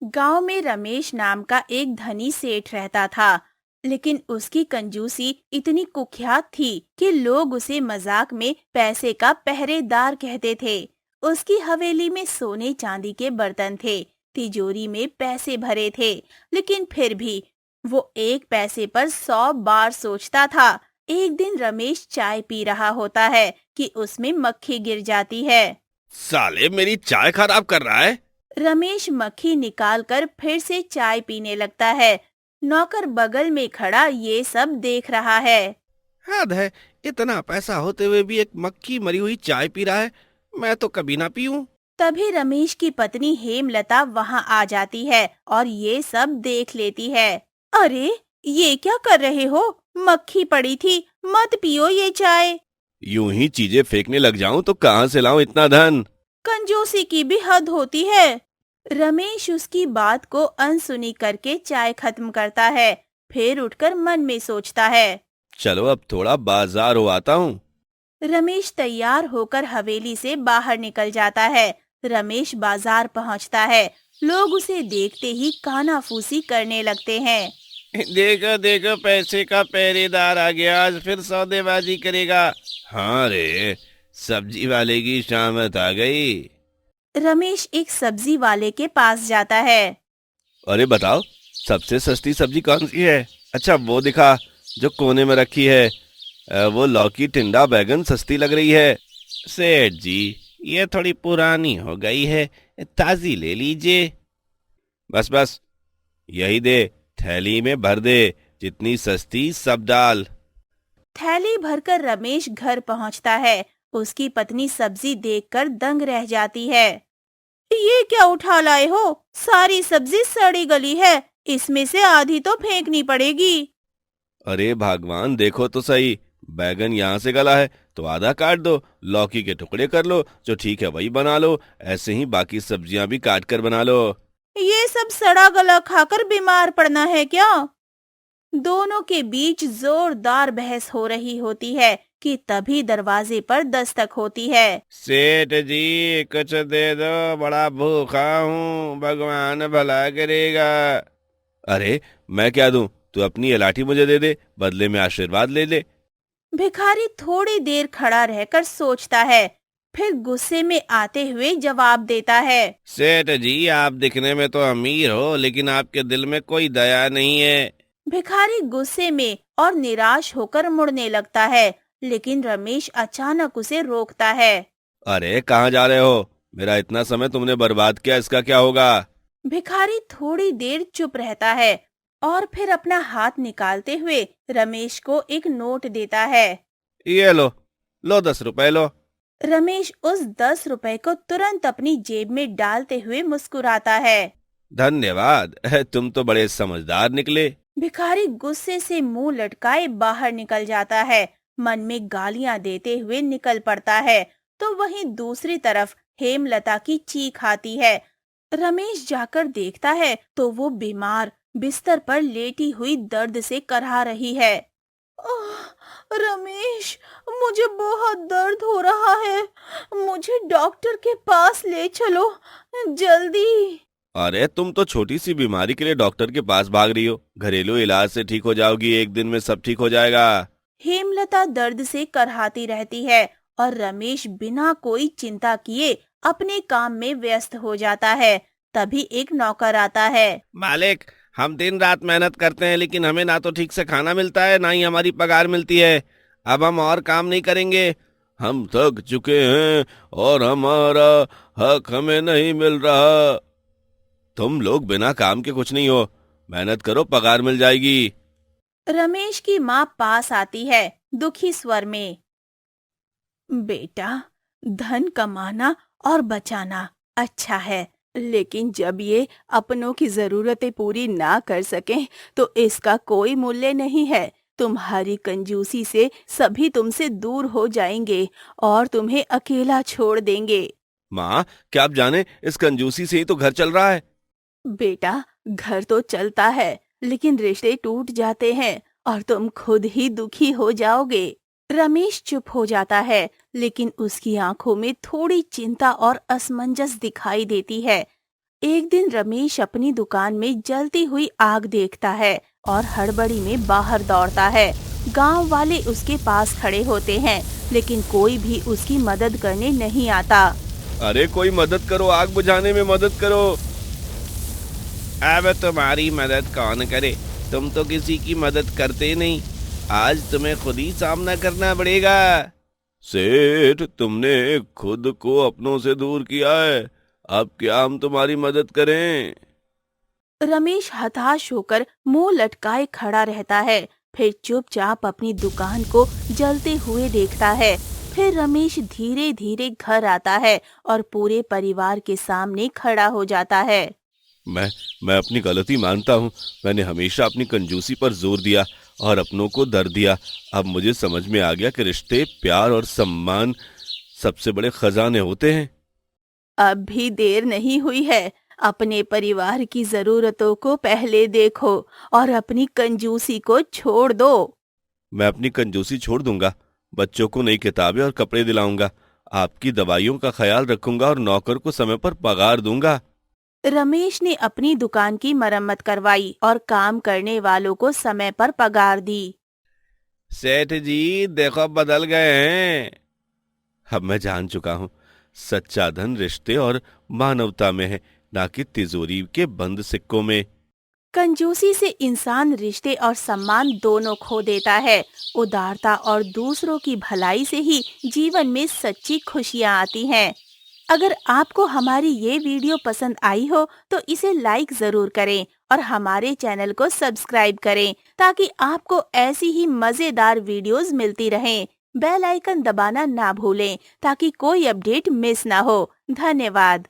गांव में रमेश नाम का एक धनी सेठ रहता था। लेकिन उसकी कंजूसी इतनी कुख्यात थी कि लोग उसे मजाक में पैसे का पहरेदार कहते थे। उसकी हवेली में सोने चांदी के बर्तन थे, तिजोरी में पैसे भरे थे, लेकिन फिर भी वो एक पैसे पर 100 बार सोचता था। एक दिन रमेश चाय पी रहा होता है कि उसमें मक्खी गिर जाती है। साले मेरी चाय खराब कर रहा है। रमेश मक्खी निकालकर फिर से चाय पीने लगता है। नौकर बगल में खड़ा ये सब देख रहा है। हद है, इतना पैसा होते हुए भी एक मक्खी मरी हुई चाय पी रहा है। मैं तो कभी ना पीऊं। तभी रमेश की पत्नी हेमलता वहां आ जाती है और ये सब देख लेती है। अरे, ये क्या कर रहे हो? मक्खी पड़ी थी, मत पियो ये चाय। यूं ही चीजें फेंकने लग जाऊं तो कहां से लाऊं इतना धन। कंजूसी की भी हद होती है। रमेश उसकी बात को अनसुनी करके चाय खत्म करता है। फिर उठकर मन में सोचता है। चलो अब थोड़ा बाजार हो आता हूँ। रमेश तैयार होकर हवेली से बाहर निकल जाता है। रमेश बाजार पहुंचता है। लोग उसे देखते ही कानाफूसी करने लगते हैं। देखो देखो, पैसे का पहरेदार आ गया, आज फिर सौदेबाजी करेगा। हाँ रे, सब्जी वाले की शामत आ गई। रमेश एक सब्जी वाले के पास जाता है। अरे बताओ, सबसे सस्ती सब्जी कौन सी है? अच्छा वो दिखा, जो कोने में रखी है। वो लौकी टिंडा बैगन सस्ती लग रही है। सेठ जी, ये थोड़ी पुरानी हो गई है, ताजी ले लीजिए। बस बस, यही दे, थैली में भर दे, जितनी सस्ती सब डाल। थैली भरकर रमेश घर पहुंचता है। उसकी पत्नी सब्जी देखकर दंग रह जाती है। ये क्या उठा लाए हो? सारी सब्जी सड़ी गली है। इसमें से आधी तो फेंकनी पड़ेगी। अरे भगवान, देखो तो सही, बैगन यहाँ से गला है तो आधा काट दो, लौकी के टुकड़े कर लो, जो ठीक है वही बना लो, ऐसे ही बाकी सब्जियां भी काट कर बना लो। ये सब सड़ा गला खाकर बीमार पड़ना है क्या? दोनों के बीच जोरदार बहस हो रही होती है कि तभी दरवाजे पर दस्तक होती है। सेठ जी कुछ दे दो, बड़ा भूखा हूँ, भगवान भला करेगा। अरे मैं क्या दूं, तू अपनी ये लाठी मुझे दे दे, बदले में आशीर्वाद ले ले। भिखारी थोड़ी देर खड़ा रहकर सोचता है, फिर गुस्से में आते हुए जवाब देता है। सेठ जी, आप दिखने में तो अमीर हो, लेकिन आपके दिल में कोई दया नहीं है। भिखारी गुस्से में और निराश होकर मुड़ने लगता है, लेकिन रमेश अचानक उसे रोकता है। अरे कहाँ जा रहे हो? मेरा इतना समय तुमने बर्बाद किया, इसका क्या होगा? भिखारी थोड़ी देर चुप रहता है और फिर अपना हाथ निकालते हुए रमेश को एक नोट देता है। ये लो, लो 10 रुपए लो। रमेश उस 10 रुपए को तुरंत अपनी जेब में डालते हुए मुस्कुराता है। धन्यवाद, तुम तो बड़े समझदार निकले। भिखारी गुस्से से मुंह लटकाए बाहर निकल जाता है। मन में गालियां देते हुए निकल पड़ता है, तो वहीं दूसरी तरफ हेमलता की चीख आती है। रमेश जाकर देखता है तो वो बीमार बिस्तर पर लेटी हुई दर्द से कराह रही है। "आह, रमेश, मुझे बहुत दर्द हो रहा है। मुझे डॉक्टर के पास ले चलो, जल्दी। अरे तुम तो छोटी सी बीमारी के लिए डॉक्टर के पास भाग रही हो, घरेलू इलाज से ठीक हो जाओगी, एक दिन में सब ठीक हो जाएगा। हेमलता दर्द से करहाती रहती है और रमेश बिना कोई चिंता किए अपने काम में व्यस्त हो जाता है। तभी एक नौकर आता है। मालिक, हम दिन रात मेहनत करते हैं, लेकिन हमें ना तो ठीक से खाना मिलता है, ना ही हमारी पगार मिलती है। अब हम और काम नहीं करेंगे, हम थक चुके हैं और हमारा हक हमें नहीं मिल रहा। तुम लोग बिना काम के कुछ नहीं हो, मेहनत करो, पगार मिल जाएगी। रमेश की माँ पास आती है दुखी स्वर में। बेटा, धन कमाना और बचाना अच्छा है, लेकिन जब ये अपनों की जरूरतें पूरी ना कर सकें तो इसका कोई मूल्य नहीं है। तुम्हारी कंजूसी से सभी तुमसे दूर हो जाएंगे और तुम्हें अकेला छोड़ देंगे। माँ, क्या आप जाने, इस कंजूसी से ही तो घर चल रहा है। बेटा, घर तो चलता है, लेकिन रिश्ते टूट जाते हैं और तुम खुद ही दुखी हो जाओगे। रमेश चुप हो जाता है, लेकिन उसकी आंखों में थोड़ी चिंता और असमंजस दिखाई देती है। एक दिन रमेश अपनी दुकान में जलती हुई आग देखता है और हड़बड़ी में बाहर दौड़ता है। गांव वाले उसके पास खड़े होते हैं, लेकिन कोई भी उसकी मदद करने नहीं आता। अरे कोई मदद करो, आग बुझाने में मदद करो। अब तुम्हारी मदद कौन करे, तुम तो किसी की मदद करते नहीं। आज तुम्हें खुद ही सामना करना पड़ेगा। सेठ, तुमने खुद को अपनों से दूर किया है, अब क्या हम तुम्हारी मदद करें? रमेश हताश होकर मुंह लटकाए खड़ा रहता है, फिर चुपचाप अपनी दुकान को जलते हुए देखता है। फिर रमेश धीरे धीरे घर आता है और पूरे परिवार के सामने खड़ा हो जाता है। मैं मैं अपनी गलती मानता हूँ। मैंने हमेशा अपनी कंजूसी पर जोर दिया और अपनों को दर्द दिया। अब मुझे समझ में आ गया कि रिश्ते, प्यार और सम्मान सबसे बड़े खजाने होते हैं। अब भी देर नहीं हुई है। अपने परिवार की जरूरतों को पहले देखो और अपनी कंजूसी को छोड़ दो। मैं अपनी कंजूसी छोड़ दूंगा, बच्चों को नई किताबें और कपड़े दिलाऊंगा, आपकी दवाइयों का ख्याल रखूंगा और नौकर को समय पर पगार दूंगा। रमेश ने अपनी दुकान की मरम्मत करवाई और काम करने वालों को समय पर पगार दी। सेठ जी, देखो बदल गए हैं। अब मैं जान चुका हूँ, सच्चा धन रिश्ते और मानवता में है, ना कि तिजोरी के बंद सिक्कों में। कंजूसी से इंसान रिश्ते और सम्मान दोनों खो देता है। उदारता और दूसरों की भलाई से ही जीवन में सच्ची खुशियाँ आती हैं। अगर आपको हमारी ये वीडियो पसंद आई हो तो इसे लाइक जरूर करें और हमारे चैनल को सब्सक्राइब करें, ताकि आपको ऐसी ही मजेदार वीडियोस मिलती रहें। बेल आइकन दबाना ना भूलें ताकि कोई अपडेट मिस ना हो। धन्यवाद।